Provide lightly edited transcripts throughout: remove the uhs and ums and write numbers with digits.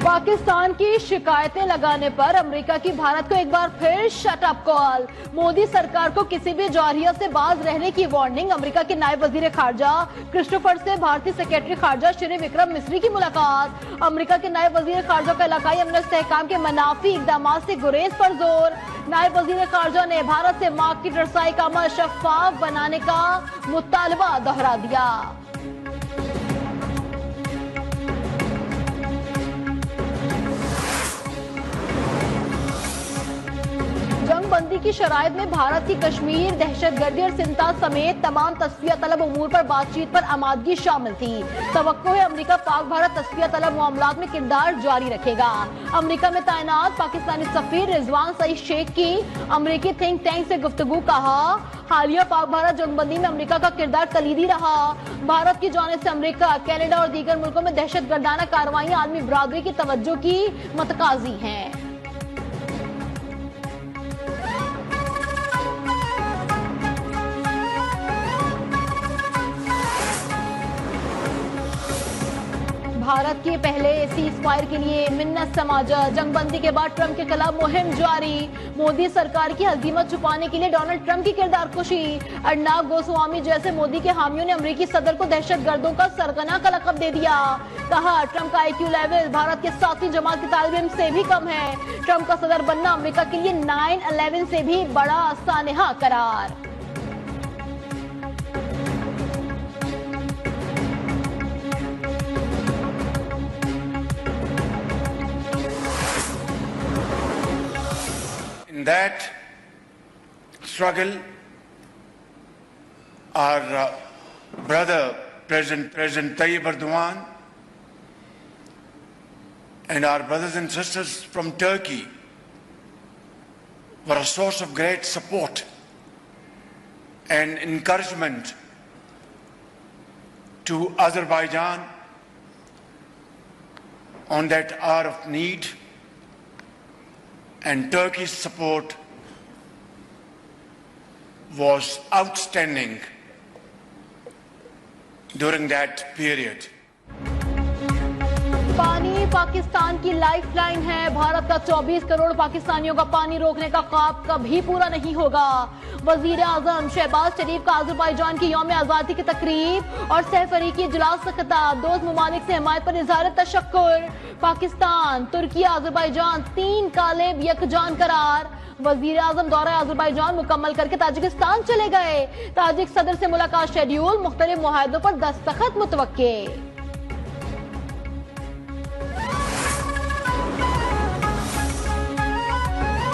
पाकिस्तान की शिकायतें लगाने पर अमेरिका की भारत को एक बार फिर शट अप कॉल। मोदी सरकार को किसी भी जौहरिया से बाज रहने की वार्निंग। अमेरिका के नायब वजीर खारजा क्रिस्टोफर से भारतीय सेक्रेटरी खारजा श्री विक्रम मिस्री की मुलाकात। अमेरिका के नायब वजीर खारजा का इलाकाई अमन इस्तेहकाम के मनाफी इकदाम से गुरेज पर जोर। नायब वजीर खारजा ने भारत से मार्केट रसाई का अमल शफाफ बनाने का मुतालबा दोहरा दिया। जंगबंदी की शराइत में भारत की कश्मीर, दहशतगर्दी और सिंता समेत तमाम तस्फिया तलब उमूर पर बातचीत पर आमादगी शामिल थी। तवक्को है अमेरिका पाक भारत तस्फिया तलब मामलात में किरदार जारी रखेगा। अमेरिका में तैनात पाकिस्तानी सफीर रिजवान सईद शेख की अमेरिकी थिंक टैंक से गुफ्तगू। कहा, हालिया पाक भारत जंगबंदी में अमेरिका का किरदार कलीदी रहा। भारत की जानिब से अमेरिका, कनाडा और दीगर मुल्कों में दहशतगर्दाना कार्रवाइयां आलमी बरादरी की तवज्जो की मतकाजी हैं। भारत के पहले सीज फायर के लिए मिन्नत समाजा। जंगबंदी के बाद ट्रंप के खिलाफ मुहिम जारी। मोदी सरकार की हजीमत छुपाने के लिए डोनाल्ड ट्रंप की किरदार खुशी। अर्नाब गोस्वामी जैसे मोदी के हामियों ने अमेरिकी सदर को दहशतगर्दों का सरगना का लक़ब दे दिया। कहा, ट्रंप का IQ लेवल भारत के 7वीं जमात के तालिब इल्म से भी कम है। ट्रंप का सदर बनना अमेरिका के लिए 9/11 से भी बड़ा सानहा करार। In that struggle, our brother President Tayyip Erdogan and our brothers and sisters from Turkey were a source of great support and encouragement to Azerbaijan on that hour of need. And Turkey's support was outstanding during that period. पानी पाकिस्तान की lifeline है। भारत का 24 करोड़ पाकिस्तानियों का पानी रोकने का ख्वाब कभी पूरा नहीं होगा। वजीर आजम शहबाज शरीफ का अजरबैजान की यौम आज़ादी की तकरीब और सहफरीकी इजलास से खिताब। दोस्त ममालिक से हिमायत पर इज़हार तशक्कुर। पाकिस्तान, तुर्की, अजरबैजान 3 कालेब यकजान करार। वजीर आजम दौरा अजरबैजान मुकम्मल करके ताजिकिस्तान चले गए। ताजिक सदर से मुलाकात शेड्यूल। मुख्तलिफ मुआहदों पर दस्तखत मुतवक्के।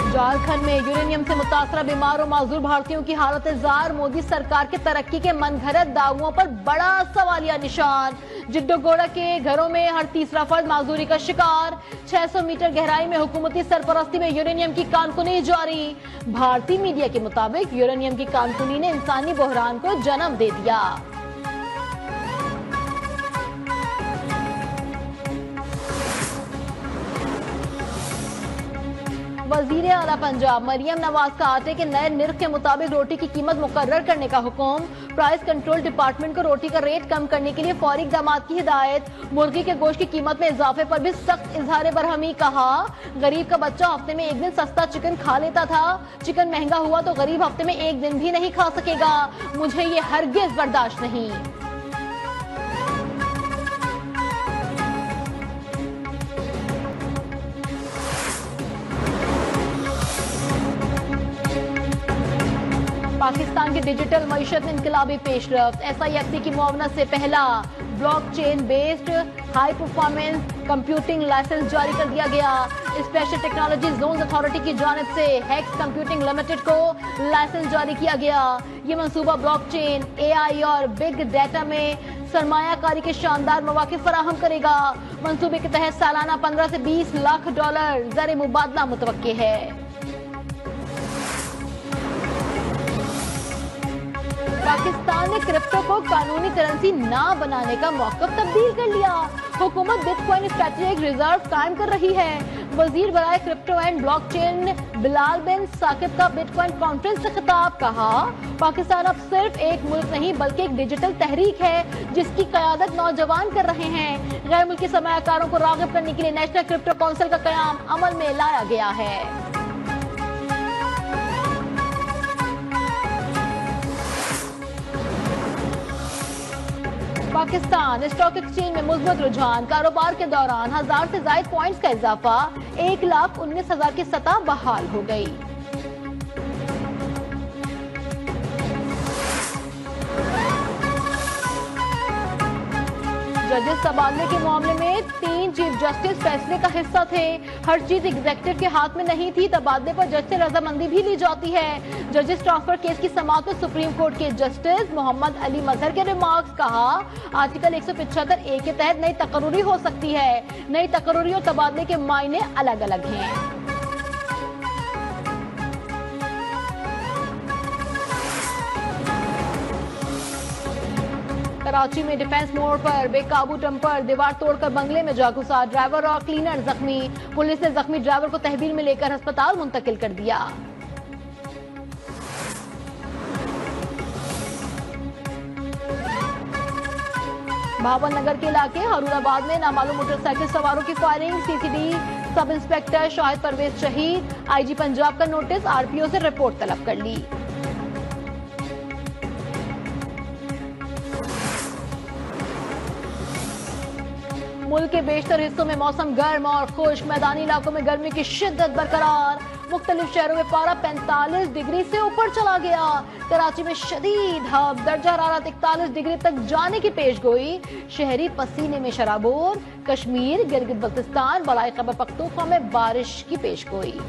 झारखंड में यूरेनियम से मुतासरा बीमार और माजूर भारतीयों की हालत जार। मोदी सरकार के तरक्की के मनगढ़ंत दावों पर बड़ा सवालिया निशान। जिड्डोगोड़ा के घरों में हर तीसरा फर्द माजूरी का शिकार। 600 मीटर गहराई में हुकूमती सरपरस्ती में यूरेनियम की कानकुनी जारी। भारतीय मीडिया के मुताबिक यूरेनियम की कानकुनी ने इंसानी बहरान को जन्म दे दिया। वजीर आला पंजाब मरियम नवाज का आटे के नए निर्ख के मुताबिक रोटी की कीमत मुकर्रर करने का हुक्म। प्राइस कंट्रोल डिपार्टमेंट को रोटी का रेट कम करने के लिए फौरी इक़दाम की हिदायत। मुर्गी के गोश्त की कीमत में इजाफे पर भी सख्त इजहार बरहमी। कहा, गरीब का बच्चा हफ्ते में एक दिन सस्ता चिकन खा लेता था। चिकन महंगा हुआ तो गरीब हफ्ते में एक दिन भी नहीं खा सकेगा। मुझे ये हरगिज बर्दाश्त नहीं। पाकिस्तान की डिजिटल मईशत में इनकलाबी पेशरफ्त। SIFC की मुआवनत से पहला blockchain based high performance computing licence जारी कर दिया गया। स्पेशल टेक्नोलॉजी जोन अथॉरिटी की जानिब से हेक्स कंप्यूटिंग लिमिटेड को लाइसेंस जारी किया गया। ये मंसूबा ब्लॉकचेन, AI और बिग डाटा में सरमायाकारी के शानदार मौके फराहम करेगा। मंसूबे के तहत सालाना 15 से 20 लाख डॉलर ज़र मुबादला मुतवक्के है। पाकिस्तान ने क्रिप्टो को कानूनी करेंसी ना बनाने का मौक़िफ़ तब्दील कर लिया। हुकूमत बिटकॉइन स्ट्रेटेजिक रिजर्व कायम कर रही है। वजीर बराए क्रिप्टो एंड ब्लॉकचेन बिलाल बिन साकिब का बिटकॉइन कॉन्फ्रेंस से खिताब। कहा, पाकिस्तान अब सिर्फ एक मुल्क नहीं बल्कि एक डिजिटल तहरीक है जिसकी क़यादत नौजवान कर रहे हैं। गैर मुल्की सरमायाकारों को राग़िब करने के लिए नेशनल क्रिप्टो काउंसिल का क़याम अमल में लाया गया है। पाकिस्तान स्टॉक एक्सचेंज में मुस्बत रुझान। कारोबार के दौरान 1000 से ज्यादा पॉइंट्स का इजाफा। 1,19,000 की सतह बहाल हो गई। जजेस तबादले के मामले में 3 चीफ जस्टिस फैसले का हिस्सा थे। हर चीज एग्जीक्यूटिव के हाथ में नहीं थी। तबादले पर जज से रजामंदी भी ली जाती है। जजेस ट्रांसफर केस की समाअत में सुप्रीम कोर्ट के जस्टिस मोहम्मद अली मजहर के रिमार्क्स। कहा, आर्टिकल 175A के तहत नई तकर्रुरी हो सकती है। नई तकर्रुरी और तबादले के मायने अलग अलग हैं। कराची में डिफेंस मोड़ पर बेकाबू टंपर दीवार तोड़कर बंगले में जा घुसा। ड्राइवर और क्लीनर जख्मी। पुलिस ने जख्मी ड्राइवर को तहवील में लेकर अस्पताल मुंतकिल कर दिया। भावन नगर के इलाके हरूराबाद में नामालूम मोटरसाइकिल सवारों की फायरिंग। CCD sub inspector Shahid Parvez शहीद। आईजी पंजाब का नोटिस। आरपीओ से रिपोर्ट तलब कर ली। मुल्क के बेशतर हिस्सों में मौसम गर्म और खुश्क। मैदानी इलाकों में गर्मी की शिद्दत बरकरार। मुख्तलिफ शहरों में पारा 45 डिग्री से ऊपर चला गया। कराची में शदीद हब। दर्जा हरारत 41 डिग्री तक जाने की पेशगोई। शहरी पसीने में शराबोर। कश्मीर, गिलगित बल्तिस्तान, बलाई खैबर पख्तूनख्वा में बारिश की पेशगोई।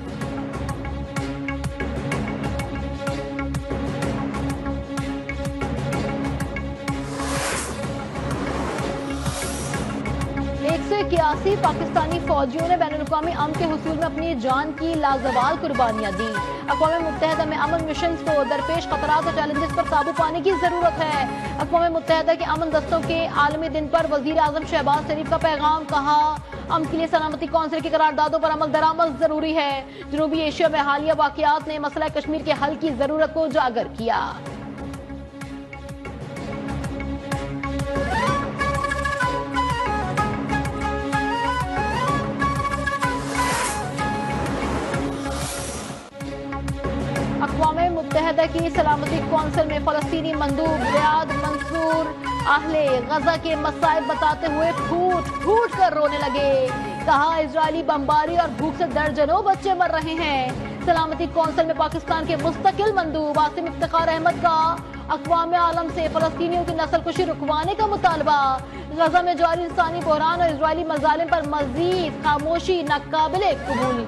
पाकिस्तानी फौजियों ने बैनुल-अक़वामी अमन के हुसूल में अपनी जान की लाजवाल कुर्बानियां दी। अक़वाम मुत्तहिदा में अमन मिशन को दरपेश खतरात और चैलेंजेस पर काबू पाने की जरूरत है। अक़वाम मुत्तहिदा के अमन दस्तों के आलमी दिन पर वजीर आज़म शहबाज शरीफ का पैगाम। कहा, अमन के लिए सलामती कौंसिल की करारदादों पर अमल दरामद जरूरी है। जनूबी एशिया में हालिया वाक़यात ने मसला कश्मीर के हल की जरूरत को उजागर किया। अक़वाम मुत्तहिदा की सलामती कौंसिल में फ़लस्तीनी मंदूब रियाद मंसूर अहले गजा के मसाइब बताते हुए फूट फूट कर रोने लगे। कहा, इजरायली बमबारी और भूख से दर्जनों बच्चे मर रहे हैं। सलामती कौंसिल में पाकिस्तान के मुस्तकिल मंदूब आसिम इफ्तिखार अहमद का अक़वाम आलम से फ़लस्तीनियों की नस्लकुशी रुकवाने का मुतालबा। गजा में जारी इंसानी बहरान और इजरायली मज़ालिम पर मज़ीद खामोशी नाक़ाबिले कबूल।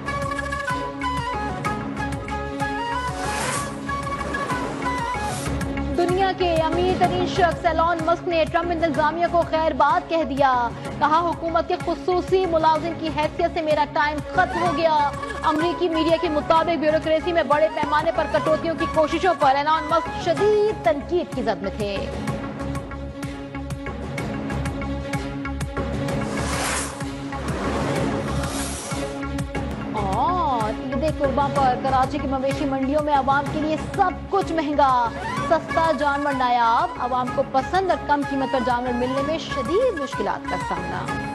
दुनिया के अमीर तरीन शख्स एलॉन मस्क ने ट्रंप इंतजामिया को खैर बात कह दिया। कहा, हुकूमत के खुसूसी मुलाजिम की हैसियत से मेरा टाइम खत्म हो गया। अमरीकी मीडिया के मुताबिक ब्यूरोक्रेसी में बड़े पैमाने पर कटौतियों की कोशिशों पर एलॉन मस्क शदीद तनकीद की जद में थे। ईद कुर्बान पर कराची की मवेशी मंडियों में आवाम के लिए सब कुछ महंगा। सस्ता जानवर नायाब। आवाम को पसंद और कम कीमत पर जानवर मिलने में शदीद मुश्किलात का सामना।